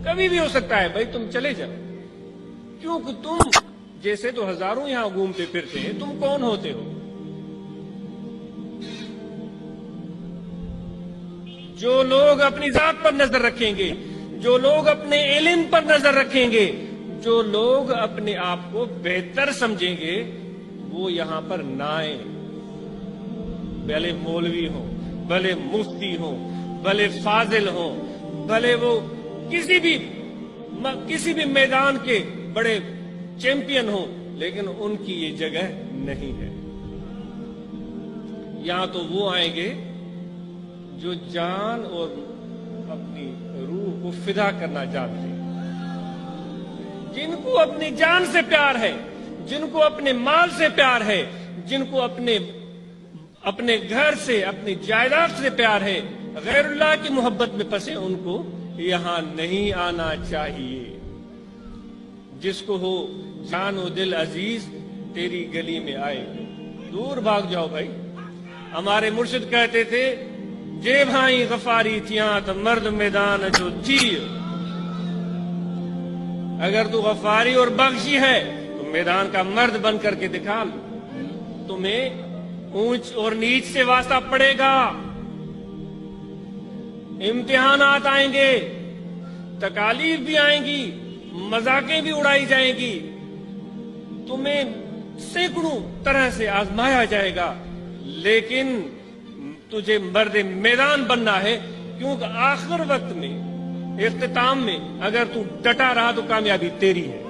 कभी भी हो सकता है भाई, तुम चले जाओ, क्योंकि तुम जैसे तो हजारों यहां घूमते फिरते हैं, तुम कौन होते हो? जो लोग अपनी जात पर नजर रखेंगे, जो लोग अपने इल्म पर नजर रखेंगे, जो लोग अपने आप को बेहतर समझेंगे, वो यहां पर ना आए। भले मौलवी हो, भले मुफ्ती हो, भले फाजिल हो, भले वो किसी भी मैदान के बड़े चैंपियन हो, लेकिन उनकी ये जगह नहीं है। यहां तो वो आएंगे जो जान और अपनी रूह को फिदा करना जानते हैं, जिनको अपनी जान से प्यार है, जिनको अपने माल से प्यार है, जिनको अपने घर से, अपनी जायदाद से प्यार है, गैरुल्लाह की मोहब्बत में फंसे उनको यहां नहीं आना चाहिए। जिसको हो जान और दिल अजीज, तेरी गली में आए दूर भाग जाओ भाई। हमारे मुर्शिद कहते थे, जे भाई गफारी थियां तो मर्द मैदान जो थी। अगर तू गफारी और बख्शी है तो मैदान का मर्द बन करके दिखा लो। तुम्हें ऊंच और नीच से वास्ता पड़ेगा, इम्तिहानात आएंगे, तकालीफ भी आएंगी, मजाकें भी उड़ाई जाएंगी, तुम्हें सैकड़ों तरह से आजमाया जाएगा, लेकिन तुझे मर्द मैदान बनना है। क्योंकि आखिर वक्त में, इख्तिताम में, अगर तू डटा रहा तो कामयाबी तेरी है।